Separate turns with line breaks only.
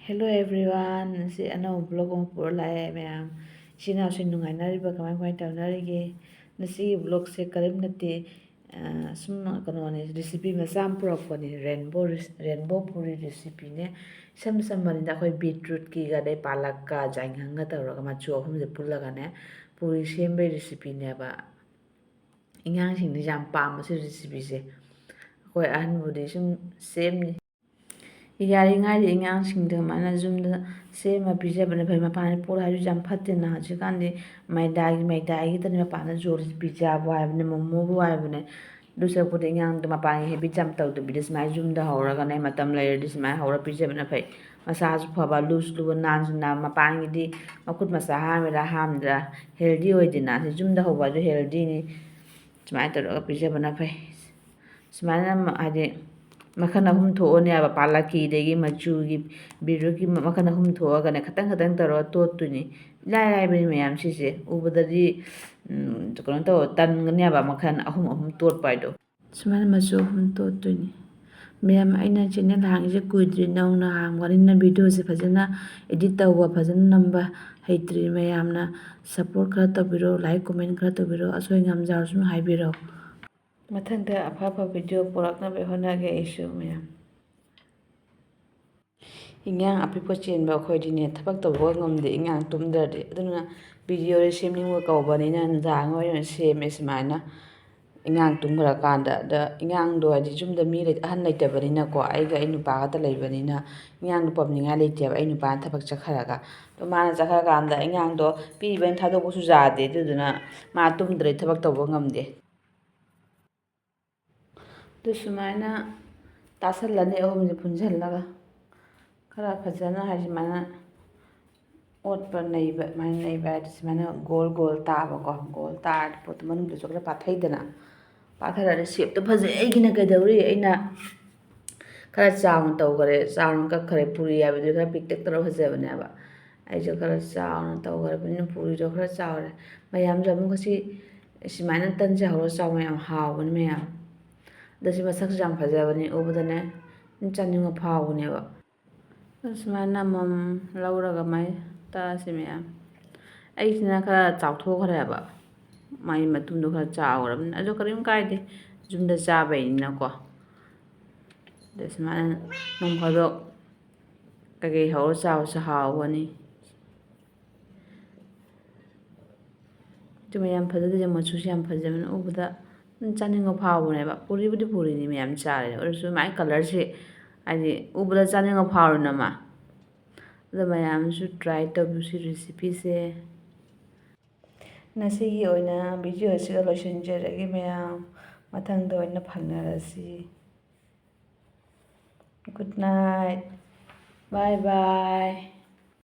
Hello everyone, si anong vlog mo puro lae mayam. Sina sin nungainariba kamay tawnarige. Nasi vlog se karim nati sum kanone recipe masam purakoni rainbow puri recipe ne. Sam marinda khoi beetroot ki ga dai palak ka jaingang ga tawraga machu ahum je pullaga ne puri sembe recipe ne ba. Ingang sing ni jam pam se recipe se. Khoi ahan budi sum same ꯌꯥꯔꯤꯉꯩꯗꯤ ꯑꯉꯥꯡꯁꯤꯡꯗ ꯀꯃꯥꯏꯅ ꯌꯨꯝꯗ ꯁꯦꯝꯃ ꯄꯤꯖꯕꯅ ꯐꯩ ꯃꯄꯥꯟꯗ ꯄꯣꯠ ꯍꯥꯏꯕꯁꯨ ꯌꯥꯝ ꯐꯠꯇꯦꯅ ꯍꯧꯖꯤꯛꯀꯥꯟꯗꯤ ꯃꯩꯗꯥꯒꯤꯗꯅꯤ ꯃꯄꯥꯟꯗ ꯌꯣꯜꯂꯤꯁꯤ ꯄꯤꯖꯥꯕꯨ ꯍꯥꯏꯕꯅꯦ ꯃꯣꯃꯣꯕꯨ ꯍꯥꯏꯕꯅꯦ ꯑꯗꯨ ꯁꯔꯨꯛꯄꯨꯗꯤ ꯑꯉꯥꯡꯗ ꯃꯄꯥꯟꯒꯤ ꯍꯦꯕꯤꯠ ꯌꯥꯝ ꯇꯧꯗꯕꯤꯗ ꯁꯨꯃꯥꯏꯅ ꯌꯨꯝꯗ ꯍꯧꯔꯒꯅꯦ ꯃꯇꯝ ꯂꯩꯔꯗꯤ ꯁꯨꯃꯥꯏꯅ ꯍꯧꯔ ꯄꯤꯖꯕꯅ ꯐꯩ ꯃꯁꯥꯁꯨ ꯐꯕ ꯂꯨꯁꯨ ꯂꯨꯕ ꯅꯥꯟꯁꯨ ꯅꯥꯟ ꯃꯄꯥꯟꯒꯤꯗꯤ ꯃꯈꯨꯠ ꯃꯁꯥ ꯍꯥꯝꯃꯤꯔꯥ ꯍꯥꯝꯗ꯭ꯔꯥ ꯍꯦꯜꯗꯤ ꯑꯣꯏꯗꯦꯅ ꯌꯨꯝꯗ ꯍꯧꯕ ꯑꯗꯨ ꯍꯦꯜꯗꯤꯅꯤ ꯁꯨꯃꯥꯏꯅ ꯇꯧꯔꯒ ꯄꯤꯖꯕꯅ ꯐꯩ ꯁꯨꯃꯥꯏꯅ ꯍꯥꯏꯗꯤ ꯃꯈꯜ ꯑꯍꯨꯝ ꯊꯣꯛꯑꯅꯦꯕ ꯄꯥꯂꯛꯀꯤ ꯑꯗꯒꯤ ꯃꯆꯨꯒꯤ ꯕꯤꯔꯨꯠꯀꯤ ꯃꯈꯜ ꯑꯍꯨꯝ ꯊꯣꯛꯑꯒꯅꯦ ꯈꯇꯪ ꯇꯧꯔꯒ ꯇꯣꯠꯇꯣꯏꯅꯤ ꯏꯂꯥꯏ ꯂꯥꯏꯕꯅꯤ ꯃꯌꯥꯝ ꯁꯤꯁꯦ ꯎꯕꯗꯗꯤ ꯀꯩꯅꯣ ꯇꯧ ꯇꯟꯒꯅꯦꯕ ꯃꯈꯜ ꯑꯍꯨꯝ ꯇꯣꯠꯄ ꯍꯥꯏꯗꯣ ꯁꯨꯃꯥꯏꯅ ꯃꯆꯨ ꯑꯍꯨꯝ ꯇꯣꯠꯇꯣꯏꯅꯤ ꯃꯌꯥꯝ ꯑꯩꯅ ꯆꯦꯅꯦꯜ ꯍꯥꯡꯉꯤꯁꯦ ꯀꯨꯏꯗ꯭ꯔꯤ ꯅꯧꯅ ꯍꯥꯡꯕꯅꯤꯅ ꯚꯤꯗꯤꯑꯣꯁꯦ ꯐꯖꯅ ꯏꯗꯤꯠ ꯇꯧꯕ ꯐꯖꯅ ꯅꯝꯕ ꯍꯩꯇ꯭ꯔꯤ ꯃꯌꯥꯝꯅ ꯁꯞꯄꯣꯔꯠ ꯈꯔ ꯇꯧꯕꯤꯔꯣ ꯂꯥꯏꯛ ꯀꯣꯃꯦꯟ ꯈꯔ ꯇꯧꯕꯤꯔꯣ ꯑꯁꯣꯏ ꯑꯉꯥꯝ ꯌꯥꯎꯔꯁꯨ ꯍꯥꯏꯕꯤꯔꯣ ꯃꯊꯪꯗ ꯑꯐ ꯚꯤꯗꯤꯑꯣ ꯄꯨꯔꯛꯅꯕ ꯍꯣꯠꯅꯒꯦ ꯑꯩꯁꯨ ꯃꯌꯥꯝ ꯏꯟꯉꯥꯡ ꯑꯄꯤꯛꯄ ꯆꯦꯟꯕ ꯑꯩꯈꯣꯏꯗꯤꯅꯦ ꯊꯕꯛ ꯇꯧꯕ ꯉꯝꯗꯦ ꯏꯟꯉꯥꯡ ꯇꯨꯝꯗ꯭ꯔꯗꯤ ꯑꯗꯨꯅ ꯚꯤꯗꯤꯑꯣꯁꯦ ꯁꯦꯝꯅꯤꯡꯕ ꯀꯧꯕꯅꯤꯅ ꯅꯨꯡꯗꯥꯡ ꯑꯣꯏꯅ ꯁꯦꯝꯃꯦ ꯁꯨꯃꯥꯏꯅ ꯏꯟꯉꯥꯡ ꯇꯨꯝꯈ꯭ꯔꯀꯥꯟꯗ ꯑꯗ ꯏꯟꯉꯥꯡꯗꯣ ꯍꯥꯏꯗꯤ ꯌꯨꯝꯗ ꯃꯤ ꯑꯍꯟ ꯂꯩꯇꯕꯅꯤꯅꯀꯣ ꯑꯩꯒ ꯑꯩ ꯅꯨꯄꯥꯒꯇ ꯂꯩꯕꯅꯤꯅ ꯏꯟꯉꯥꯡꯗꯣ ꯄꯝꯅꯤꯡꯉꯥꯏ ꯂꯩꯇꯦꯕ ꯑꯩ ꯅꯨꯄꯥꯅ ꯊꯕꯛ ꯆꯠꯈ꯭ꯔꯒ ꯑꯗꯣ ꯃꯥꯅ ꯆꯠꯈ꯭ꯔꯀꯥꯟꯗ ꯏꯟꯉꯥꯡꯗꯣ ꯄꯤꯕꯅ ꯊꯥꯗꯣꯛꯄꯁꯨ ꯌꯥꯗꯦ ꯑꯗꯨꯗꯨꯅ ꯃꯥ ꯇꯨꯝꯗ꯭ꯔꯗꯤ ꯊꯕꯛ ꯇꯧꯕ ꯉꯝꯗꯦ ꯑꯗꯨ ꯁꯨꯃꯥꯏꯅ ꯇꯥꯁꯜꯂꯅꯤ ꯑꯍꯨꯝꯁꯦ ꯄꯨꯟꯁꯤꯜꯂꯒ ꯈꯔ ꯐꯖꯅ ꯍꯥꯏꯗꯤ ꯁꯨꯃꯥꯏꯅ ꯑꯣꯠꯄ ꯅꯩꯕ ꯁꯨꯃꯥꯏꯅ ꯅꯩꯕ ꯍꯥꯏꯗꯤ ꯁꯨꯃꯥꯏꯅ ꯒꯣꯜ ꯇꯥꯕꯀꯣ ꯒꯣꯜ ꯇꯥꯔꯗꯤ ꯄꯣꯠꯇꯨ ꯃꯅꯨꯡꯗꯁꯨ ꯈꯔ ꯄꯥꯊꯩꯗꯅ ꯄꯥꯊꯔꯗꯤ ꯁꯦꯞꯇꯣ ꯐꯖꯩ ꯑꯩꯒꯤꯅ ꯀꯩꯗꯧꯔꯤ ꯑꯩꯅ ꯈꯔ ꯆꯥꯎꯅ ꯇꯧꯈꯔꯦ ꯆꯥꯎꯅ ꯀꯛꯈꯔꯦ ꯄꯨꯔꯤ ꯍꯥꯏꯕꯗꯨ ꯈꯔ ꯄꯤꯛꯇꯛ ꯇꯧꯔ ꯐꯖꯕꯅꯦꯕ ꯑꯩꯁꯨ ꯈꯔ ꯆꯥꯎꯅ ꯇꯧꯈ꯭ꯔꯕꯅꯤꯅ ꯄꯨꯔꯤꯗꯣ ꯈꯔ ꯆꯥꯎꯔꯦ ꯃꯌꯥꯝꯁꯨ ꯑꯃꯨꯛꯀ ꯁꯨꯃꯥꯏꯅ ꯇꯟꯁꯦ ꯍꯧꯔ ꯆꯥꯎꯕ ꯌꯥꯝ ꯍꯥꯎꯕꯅꯤ ꯃꯌꯥꯝ ꯑꯗ ꯁꯤ ꯃꯁꯛꯁꯨ ꯌꯥꯝ ꯐꯖꯕꯅꯤ ꯎꯕꯗꯅꯦ ꯑꯗꯨꯝ ꯆꯥꯅꯤꯡꯕ ꯐꯥꯎꯕꯅꯦꯕ ꯁꯨꯃꯥꯏꯅ ꯑꯃꯃꯝ ꯂꯧꯔꯒ ꯃꯥꯏ ꯇꯛꯑꯁꯤ ꯃꯌꯥꯝ ꯑꯩꯁꯤꯅ ꯈꯔ ꯆꯥꯎꯊꯣꯛꯈ꯭ꯔꯦꯕ ꯃꯥꯒꯤ ꯃꯇꯨꯡꯗꯣ ꯈꯔ ꯆꯥꯎꯈ꯭ꯔꯕꯅꯤꯅ ꯑꯗꯨ ꯀꯔꯤꯝ ꯀꯥꯏꯗꯦ ꯌꯨꯝꯗ ꯆꯥꯕꯩꯅꯤꯅꯀꯣ ꯑꯗ ꯁꯨꯃꯥꯏꯅ ꯅꯣꯡ ꯐꯥꯗꯣꯛ ꯀꯩꯀꯩ ꯍꯧꯔ ꯆꯥꯕꯁꯨ ꯍꯥꯎꯕꯅꯤ ꯑꯗꯨ ꯃꯌꯥꯝ ꯐꯖꯗꯣꯏꯁꯦ ꯃꯆꯨꯁꯨ ꯌꯥꯝ ꯐꯖꯕꯅꯤ ꯎꯕꯗ ꯑꯗꯨꯝ ꯆꯥꯅꯤꯡꯕ ꯐꯥꯎꯕꯅꯦꯕ ꯄꯨꯔꯤꯕꯨꯗꯤ ꯄꯨꯔꯤꯅꯤ ꯃꯌꯥꯝ ꯆꯥꯔꯦ ꯑꯣꯏꯔꯁꯨ ꯃꯥꯏ ꯀꯂꯔꯁꯦ ꯍꯥꯏꯗꯤ ꯎꯕꯗ ꯆꯥꯅꯤꯡꯕ ꯐꯥꯎꯔꯤꯅꯃ ꯑꯗꯣ ꯃꯌꯥꯝꯁꯨ ꯇ꯭ꯔꯥꯏ ꯇꯧꯕꯤꯌꯨ ꯁꯤ ꯔꯦꯁꯤꯄꯤꯁꯦ ꯉꯁꯤꯒꯤ ꯑꯣꯏꯅ ꯚꯤꯗꯤꯑꯣ ꯑꯁꯤꯒ ꯂꯣꯏꯁꯤꯟꯖꯔꯒꯦ ꯃꯌꯥꯝ ꯃꯊꯪꯗ ꯑꯣꯏꯅ ꯐꯪꯅꯔꯁꯤ ꯒꯨꯗ ꯅꯥꯏꯠ ꯕꯥꯏ ꯕꯥꯏ